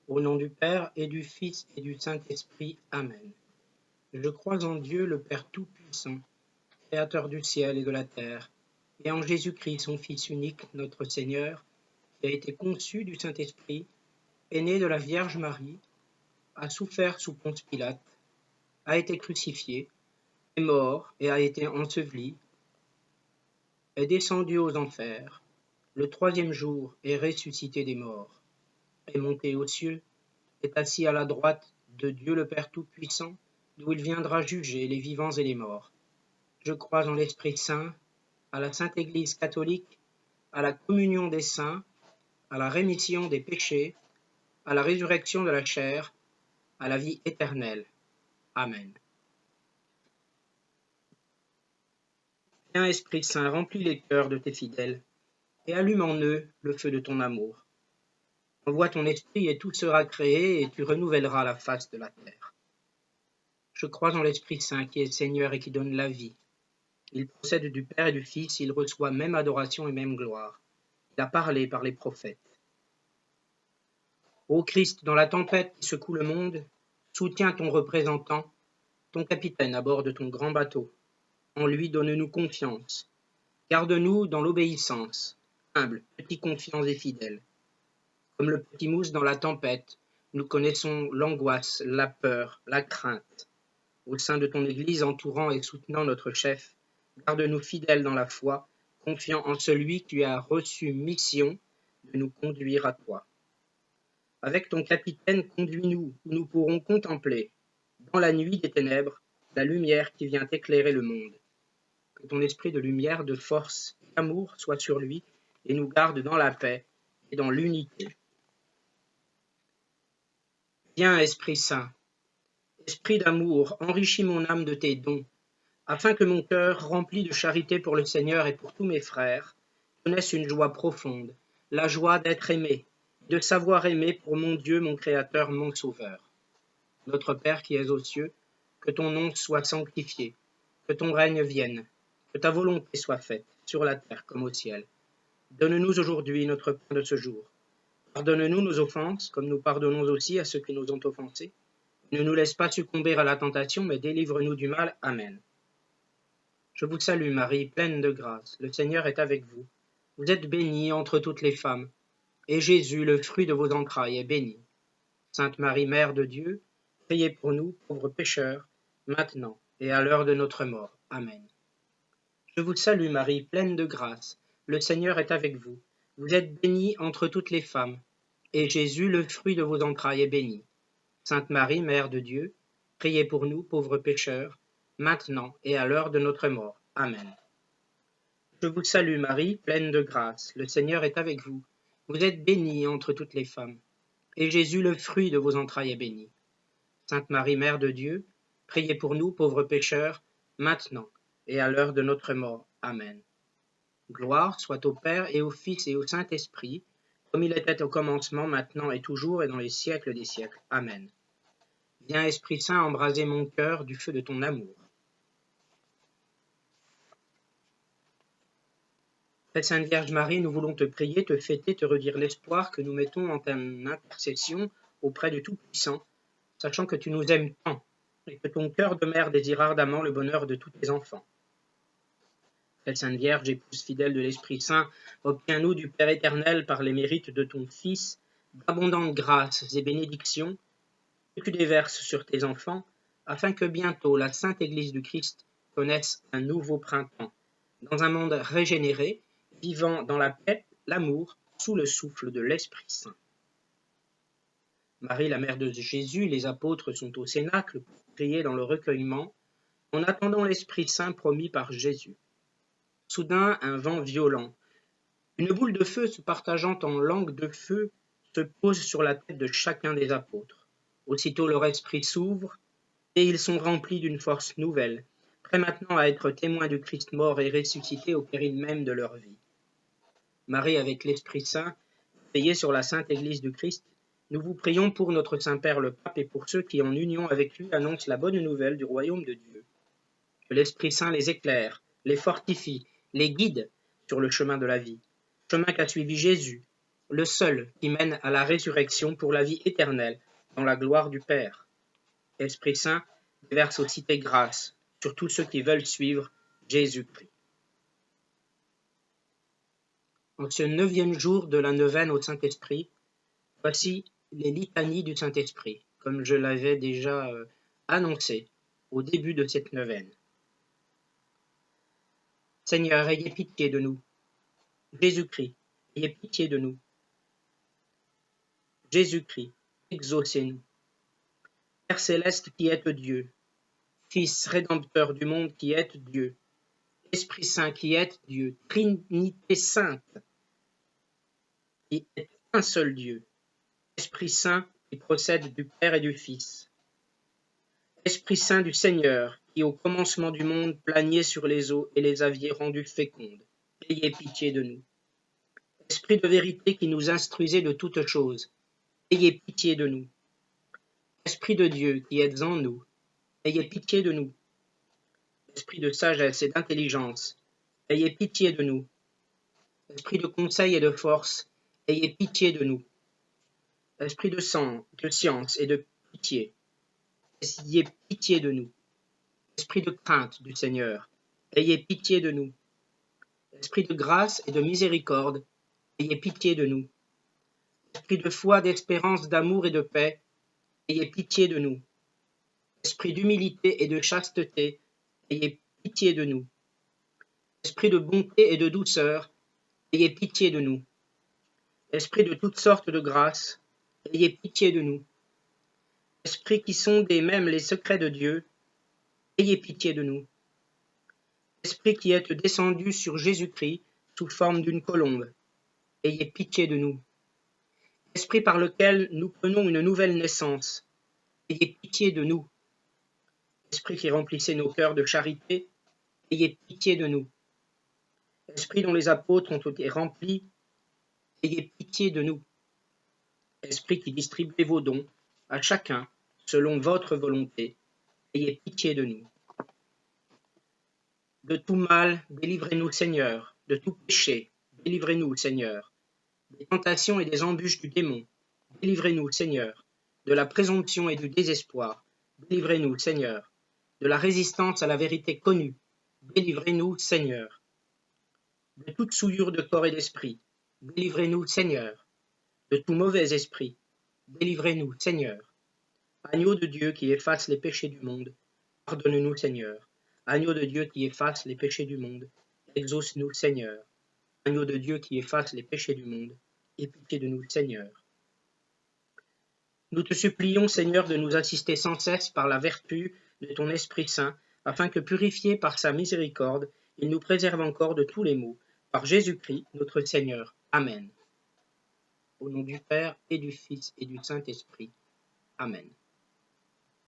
Au nom du Père et du Fils et du Saint-Esprit. Amen. Je crois en Dieu, le Père Tout-Puissant, Créateur du ciel et de la terre, et en Jésus-Christ, son Fils unique, notre Seigneur, qui a été conçu du Saint-Esprit, est né de la Vierge Marie, a souffert sous Ponce Pilate, a été crucifié, est mort et a été enseveli, est descendu aux enfers, le troisième jour est ressuscité des morts, est monté aux cieux, est assis à la droite de Dieu le Père Tout-Puissant, d'où il viendra juger les vivants et les morts. Je crois en l'Esprit Saint, à la Sainte Église catholique, à la communion des saints, à la rémission des péchés, à la résurrection de la chair, à la vie éternelle. Amen. Viens, Esprit Saint, remplis les cœurs de tes fidèles, et allume en eux le feu de ton amour. Envoie ton esprit et tout sera créé, et tu renouvelleras la face de la terre. Je crois en l'Esprit Saint qui est Seigneur et qui donne la vie. Il procède du Père et du Fils, il reçoit même adoration et même gloire. Il a parlé par les prophètes. Ô Christ, dans la tempête qui secoue le monde, soutiens ton représentant, ton capitaine à bord de ton grand bateau. En lui donne-nous confiance. Garde-nous dans l'obéissance, humble, petit confiants et fidèles. Comme le petit mousse dans la tempête, nous connaissons l'angoisse, la peur, la crainte. Au sein de ton Église, entourant et soutenant notre chef, garde-nous fidèles dans la foi, confiants en celui qui a reçu mission de nous conduire à toi. Avec ton capitaine, conduis-nous où nous pourrons contempler, dans la nuit des ténèbres, la lumière qui vient éclairer le monde. Que ton esprit de lumière, de force, d'amour soit sur lui et nous garde dans la paix et dans l'unité. Viens, Esprit Saint, Esprit d'amour, enrichis mon âme de tes dons, afin que mon cœur, rempli de charité pour le Seigneur et pour tous mes frères, connaisse une joie profonde, la joie d'être aimé, de savoir aimer pour mon Dieu, mon Créateur, mon Sauveur. Notre Père qui es aux cieux, que ton nom soit sanctifié, que ton règne vienne, que ta volonté soit faite, sur la terre comme au ciel. Donne-nous aujourd'hui notre pain de ce jour. Pardonne-nous nos offenses, comme nous pardonnons aussi à ceux qui nous ont offensés. Ne nous laisse pas succomber à la tentation, mais délivre-nous du mal. Amen. Je vous salue Marie, pleine de grâce, le Seigneur est avec vous. Vous êtes bénie entre toutes les femmes, et Jésus, le fruit de vos entrailles, est béni. Sainte Marie, Mère de Dieu, priez pour nous, pauvres pécheurs, maintenant et à l'heure de notre mort. Amen. Je vous salue Marie, pleine de grâce, le Seigneur est avec vous. Vous êtes bénie entre toutes les femmes, et Jésus, le fruit de vos entrailles, est béni. Sainte Marie, Mère de Dieu, priez pour nous, pauvres pécheurs, maintenant et à l'heure de notre mort. Amen. Je vous salue Marie, pleine de grâce, le Seigneur est avec vous. Vous êtes bénie entre toutes les femmes, et Jésus, le fruit de vos entrailles, est béni. Sainte Marie, Mère de Dieu, priez pour nous, pauvres pécheurs, maintenant et à l'heure de notre mort. Amen. Gloire soit au Père et au Fils et au Saint-Esprit, comme il était au commencement, maintenant et toujours et dans les siècles des siècles. Amen. Viens, Esprit Saint, embraser mon cœur du feu de ton amour. Très Sainte Vierge Marie, nous voulons te prier, te fêter, te redire l'espoir que nous mettons en ton intercession auprès du Tout-Puissant, sachant que tu nous aimes tant et que ton cœur de mère désire ardemment le bonheur de tous tes enfants. Très Sainte Vierge, épouse fidèle de l'Esprit Saint, obtiens-nous du Père éternel par les mérites de ton Fils d'abondantes grâces et bénédictions que tu déverses sur tes enfants, afin que bientôt la Sainte Église du Christ connaisse un nouveau printemps, dans un monde régénéré, vivant dans la paix, l'amour, sous le souffle de l'Esprit Saint. Marie, la mère de Jésus, les apôtres sont au cénacle pour prier dans le recueillement, en attendant l'Esprit Saint promis par Jésus. Soudain, un vent violent, une boule de feu se partageant en langue de feu, se pose sur la tête de chacun des apôtres. Aussitôt leur esprit s'ouvre, et ils sont remplis d'une force nouvelle, prêts maintenant à être témoins du Christ mort et ressuscité au péril même de leur vie. Marie, avec l'Esprit Saint, veillez sur la Sainte Église du Christ, nous vous prions pour notre Saint-Père le Pape et pour ceux qui, en union avec lui, annoncent la bonne nouvelle du royaume de Dieu. Que l'Esprit Saint les éclaire, les fortifie, les guide sur le chemin de la vie, chemin qu'a suivi Jésus, le seul qui mène à la résurrection pour la vie éternelle, dans la gloire du Père. Esprit Saint, déverse aussi tes grâces sur tous ceux qui veulent suivre Jésus-Christ. En ce 9e jour de la neuvaine au Saint-Esprit, voici les litanies du Saint-Esprit, comme je l'avais déjà annoncé au début de cette neuvaine. Seigneur, ayez pitié de nous. Jésus-Christ, ayez pitié de nous. Jésus-Christ, exaucez-nous. Père céleste qui êtes Dieu, Fils rédempteur du monde qui êtes Dieu, Esprit Saint qui êtes Dieu, Trinité sainte qui est un seul Dieu, Esprit Saint qui procède du Père et du Fils, Esprit Saint du Seigneur qui au commencement du monde planiez sur les eaux et les aviez rendues fécondes, ayez pitié de nous. Esprit de vérité qui nous instruisez de toutes choses, ayez pitié de nous. Esprit de Dieu qui êtes en nous, ayez pitié de nous. Esprit de sagesse et d'intelligence, ayez pitié de nous. Esprit de conseil et de force, ayez pitié de nous. Esprit de science et de pitié, ayez pitié de nous. Esprit de crainte du Seigneur, ayez pitié de nous. Esprit de grâce et de miséricorde, ayez pitié de nous. Esprit de foi, d'espérance, d'amour et de paix, ayez pitié de nous. Esprit d'humilité et de chasteté, ayez pitié de nous. Esprit de bonté et de douceur, ayez pitié de nous. Esprit de toutes sortes de grâces, ayez pitié de nous. Esprit qui sondez même les secrets de Dieu, ayez pitié de nous. Esprit qui êtes descendu sur Jésus-Christ sous forme d'une colombe, ayez pitié de nous. Esprit par lequel nous prenons une nouvelle naissance, ayez pitié de nous. Esprit qui remplissez nos cœurs de charité, ayez pitié de nous. Esprit dont les apôtres ont été remplis, ayez pitié de nous. Esprit qui distribuez vos dons à chacun selon votre volonté, ayez pitié de nous. De tout mal, délivrez-nous, Seigneur, de tout péché, délivrez-nous, Seigneur, des tentations et des embûches du démon, délivrez-nous, Seigneur, de la présomption et du désespoir, délivrez-nous, Seigneur, de la résistance à la vérité connue, délivrez-nous, Seigneur, de toute souillure de corps et d'esprit, délivrez-nous, Seigneur, de tout mauvais esprit, délivrez-nous, Seigneur. Agneau de Dieu qui efface les péchés du monde, pardonne-nous, Seigneur. Agneau de Dieu qui efface les péchés du monde, exauce-nous, Seigneur. Agneau de Dieu qui efface les péchés du monde, aie pitié de nous, Seigneur. Nous te supplions, Seigneur, de nous assister sans cesse par la vertu de ton Esprit Saint, afin que, purifiés par sa miséricorde, il nous préserve encore de tous les maux. Par Jésus-Christ, notre Seigneur. Amen. Au nom du Père, et du Fils, et du Saint-Esprit. Amen.